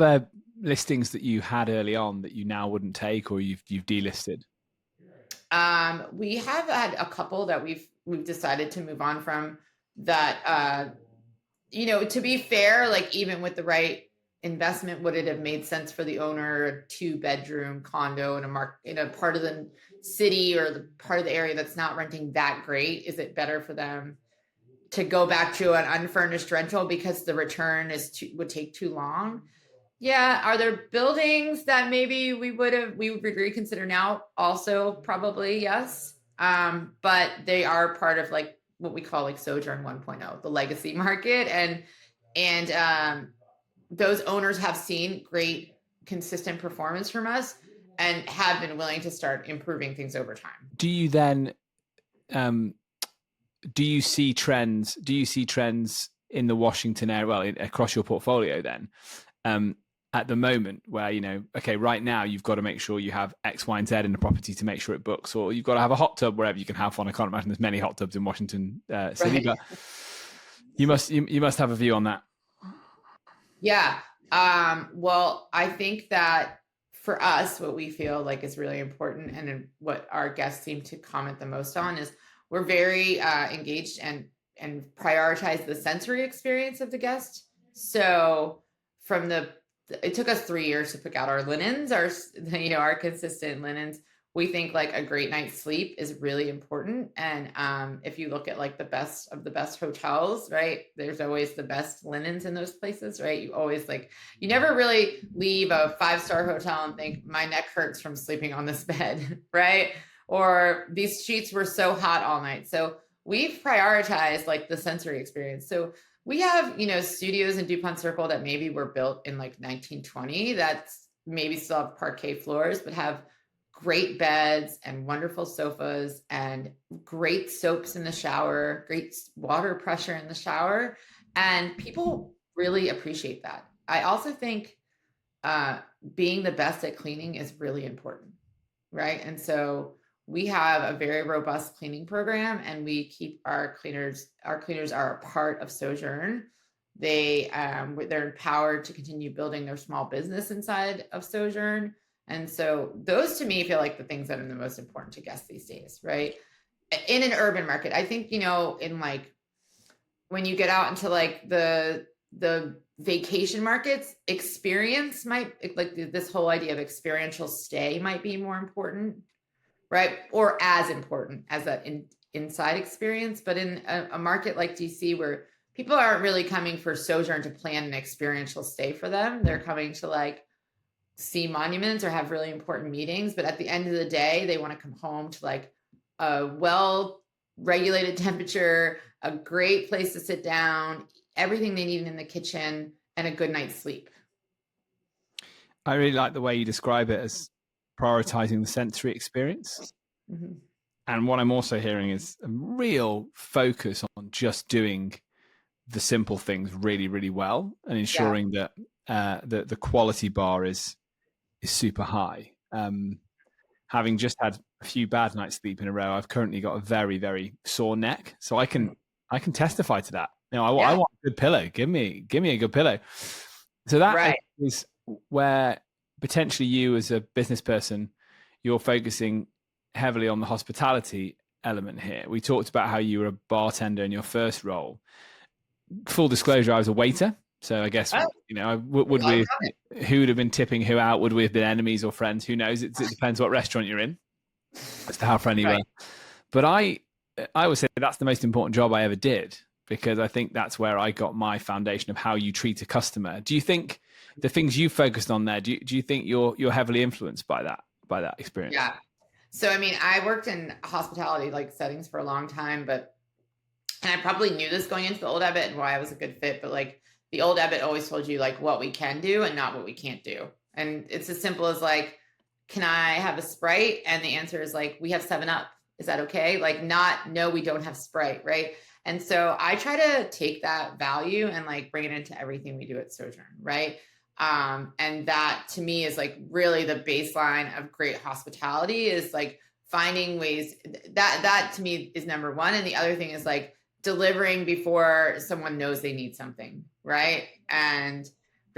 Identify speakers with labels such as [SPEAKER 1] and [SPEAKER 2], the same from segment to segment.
[SPEAKER 1] there listings that you had early on that you now wouldn't take, or you've delisted?
[SPEAKER 2] We have had a couple that we've decided to move on from that, to be fair, like even with the right investment, would it have made sense for the owner, a 2-bedroom condo in a part of the city or the part of the area that's not renting that great? Is it better for them to go back to an unfurnished rental because the return would take too long? Yeah. Are there buildings that maybe we would reconsider now? Also, probably yes. But they are part of like what we call like Sojourn 1.0, the legacy market, and those owners have seen great consistent performance from us and have been willing to start improving things over time.
[SPEAKER 1] Do you then do you see trends in the Washington area, well, across your portfolio then, at the moment, where, okay, right now you've got to make sure you have X, Y, and Z in the property to make sure it books, or you've got to have a hot tub wherever you can have one. I can't imagine there's many hot tubs in Washington City, right. But you must have a view on that.
[SPEAKER 2] Yeah. Well, I think that for us, what we feel like is really important, and what our guests seem to comment the most on, is we're very engaged and prioritize the sensory experience of the guest. So it took us 3 years to pick out our linens, our consistent linens. We think like a great night's sleep is really important. And if you look at like the best of the best hotels, right, there's always the best linens in those places, right? You never really leave a 5-star hotel and think my neck hurts from sleeping on this bed, right? Or these sheets were so hot all night. So we've prioritized like the sensory experience. So we have, studios in DuPont Circle that maybe were built in like 1920 that's maybe still have parquet floors, but have great beds and wonderful sofas and great soaps in the shower, great water pressure in the shower. And people really appreciate that. I also think being the best at cleaning is really important, right? And so we have a very robust cleaning program, and we keep our cleaners are a part of Sojourn. They're empowered to continue building their small business inside of Sojourn. And so those to me feel like the things that are the most important to guests these days, right? In an urban market, I think, in like when you get out into like the vacation markets, experience might, like this whole idea of experiential stay might be more important, right? Or as important as that inside experience. But in a market like DC, where people aren't really coming for Sojourn to plan an experiential stay for them, they're coming to like see monuments or have really important meetings. But at the end of the day, they want to come home to like a well-regulated temperature, a great place to sit down, everything they need in the kitchen, and a good night's sleep.
[SPEAKER 1] I really like the way you describe it as prioritizing the sensory experience. Mm-hmm. And what I'm also hearing is a real focus on just doing the simple things really, really well, and ensuring that the quality bar is super high. Having just had a few bad nights sleep in a row, I've currently got a very, very sore neck, so I can testify to that. I want a good pillow. Give me a good pillow. So that is where potentially you, as a business person, you're focusing heavily on the hospitality element here. We talked about how you were a bartender in your first role. Full disclosure, I was a waiter. So I guess, would we, who would have been tipping who out? Would we have been enemies or friends? Who knows? It depends what restaurant you're in as to how friendly you were. But I would say that's the most important job I ever did, because I think that's where I got my foundation of how you treat a customer. Do you think the things you focused on there, do you think you're heavily influenced by that experience?
[SPEAKER 2] Yeah. So, I worked in hospitality like settings for a long time, and I probably knew this going into the old Abbott and why I was a good fit, but like the old Abbott always told you like what we can do and not what we can't do. And it's as simple as like, can I have a Sprite? And the answer is like, we have 7-Up. Is that okay? Like no, we don't have Sprite, right? And so I try to take that value and like bring it into everything we do at Sojourn, right? And that to me is like really the baseline of great hospitality, is like finding ways that to me is number one. And the other thing is like delivering before someone knows they need something, right? And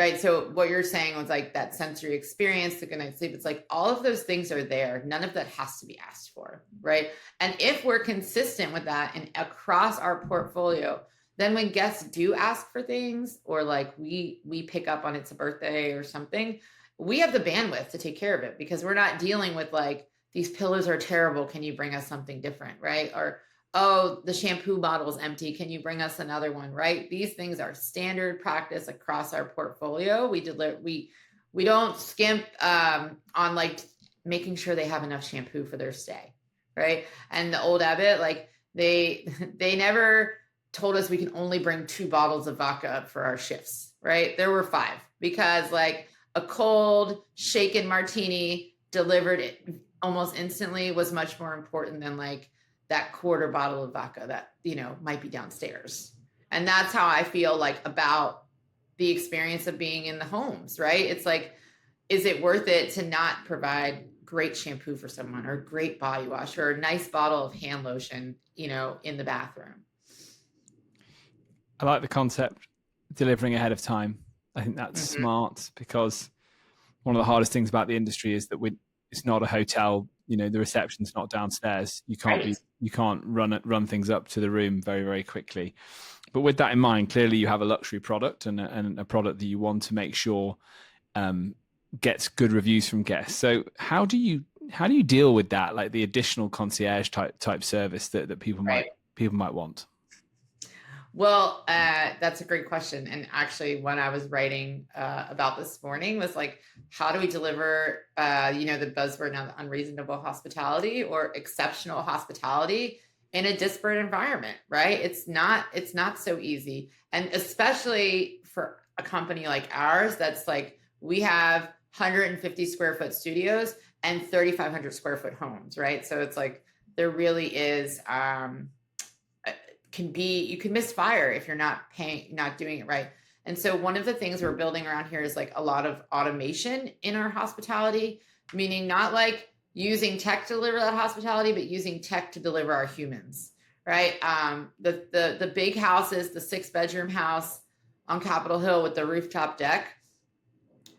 [SPEAKER 2] Right. So what you're saying was like that sensory experience, the good night's sleep. It's like all of those things are there. None of that has to be asked for. Right. And if we're consistent with that and across our portfolio, then when guests do ask for things, or like we pick up on it's a birthday or something, we have the bandwidth to take care of it, because we're not dealing with like, these pillows are terrible, can you bring us something different? Right. Or, oh, the shampoo bottle is empty, can you bring us another one? Right. These things are standard practice across our portfolio. We don't skimp on like making sure they have enough shampoo for their stay. Right. And the old Abbott, like they never told us we can only bring 2 bottles of vodka for our shifts. Right. There were 5, because like a cold shaken martini delivered almost instantly was much more important than like that quarter bottle of vodka that, you know, might be downstairs. And that's how I feel like about the experience of being in the homes, right? It's like, is it worth it to not provide great shampoo for someone, or great body wash, or a nice bottle of hand lotion, you know, in the bathroom?
[SPEAKER 1] I like the concept, delivering ahead of time. I think that's smart, because one of the hardest things about the industry is that it's not a hotel. You know, the reception's not downstairs. You can't run things up to the room very, very quickly. But with that in mind, clearly you have a luxury product, and a product that you want to make sure gets good reviews from guests. So how do you deal with that, like the additional concierge type service that people might want?
[SPEAKER 2] Well, that's a great question. And actually, when I was writing about this morning, was like, how do we deliver, the buzzword now, the unreasonable hospitality or exceptional hospitality in a disparate environment, right? It's not so easy. And especially for a company like ours, that's like, we have 150 square foot studios and 3,500 square foot homes, right? So it's like, there really is, you can misfire if you're not doing it right. And so one of the things we're building around here is like a lot of automation in our hospitality, meaning not like using tech to deliver that hospitality, but using tech to deliver our humans, right? The big houses, the 6-bedroom house on Capitol Hill with the rooftop deck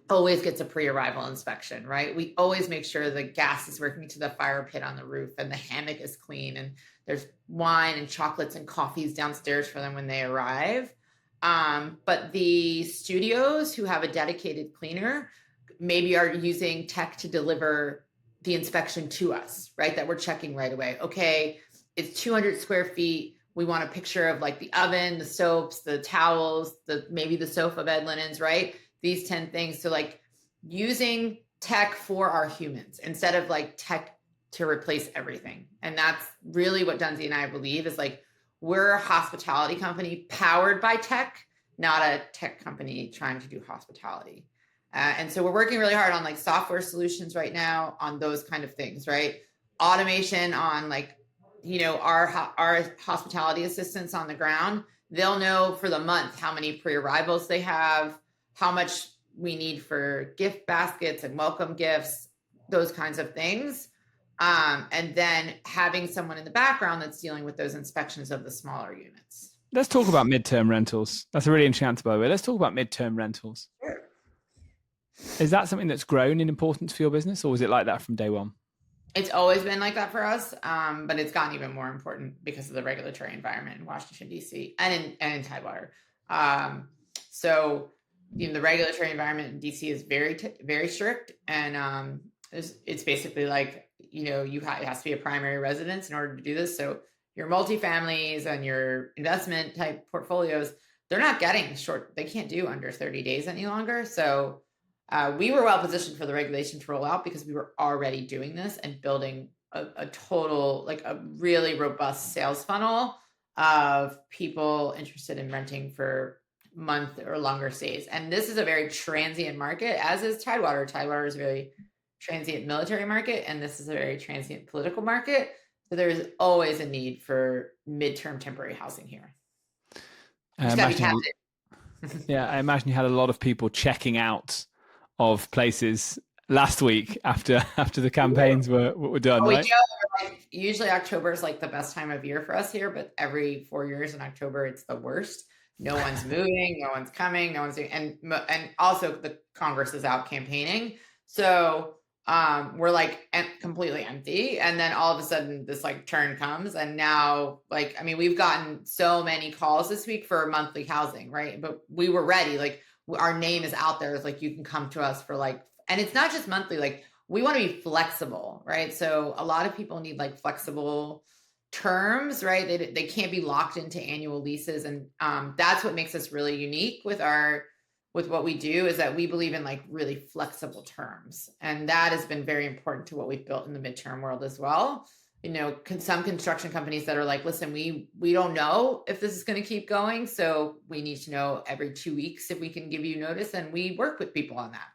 [SPEAKER 2] always gets a pre-arrival inspection, right? We always make sure the gas is working to the fire pit on the roof, and the hammock is clean, and there's wine and chocolates and coffees downstairs for them when they arrive. But the studios who have a dedicated cleaner maybe are using tech to deliver the inspection to us, right? That we're checking right away. Okay, it's 200 square feet. We want a picture of like the oven, the soaps, the towels, maybe the sofa bed linens, right? These 10 things. So like using tech for our humans instead of like tech to replace everything. And that's really what Dunsey and I believe is like, we're a hospitality company powered by tech, not a tech company trying to do hospitality. And so we're working really hard on like software solutions right now on those kind of things, right? Automation on like, our hospitality assistants on the ground, they'll know for the month how many pre-arrivals they have, how much we need for gift baskets and welcome gifts, those kinds of things. And then having someone in the background that's dealing with those inspections of the smaller units.
[SPEAKER 1] Let's talk about midterm rentals. That's a really interesting answer, by the way. Let's talk about midterm rentals.
[SPEAKER 2] Sure.
[SPEAKER 1] Is that something that's grown in importance for your business, or was it like that from day one?
[SPEAKER 2] It's always been like that for us, but it's gotten even more important because of the regulatory environment in Washington, D.C. and in Tidewater. So, the regulatory environment in D.C. is very, very strict, and it's basically like, it has to be a primary residence in order to do this. So your multifamilies and your investment type portfolios, they're not getting short. They can't do under 30 days any longer. So we were well positioned for the regulation to roll out because we were already doing this and building a total, like a really robust sales funnel of people interested in renting for month or longer stays. And this is a very transient market, as is Tidewater. Tidewater is a very transient military market, and this is a very transient political market. So there's always a need for midterm temporary housing here.
[SPEAKER 1] I imagine you had a lot of people checking out of places last week after the campaigns were done, right?
[SPEAKER 2] Usually October is like the best time of year for us here, but every 4 years in October, it's the worst. no one's moving, no one's coming, no one's doing, and also the Congress is out campaigning. So we're like completely empty. And then all of a sudden this like turn comes. And now, like, I mean, we've gotten so many calls this week for monthly housing, right? But we were ready. Like our name is out there. It's like, you can come to us for like, and it's not just monthly, like we want to be flexible, right? So a lot of people need like flexible terms, right? They can't be locked into annual leases. And that's what makes us really unique with what we do, is that we believe in like really flexible terms. And that has been very important to what we've built in the midterm world as well. You know, some construction companies that are like, listen, we don't know if this is going to keep going. So we need to know every 2 weeks if we can give you notice. And we work with people on that.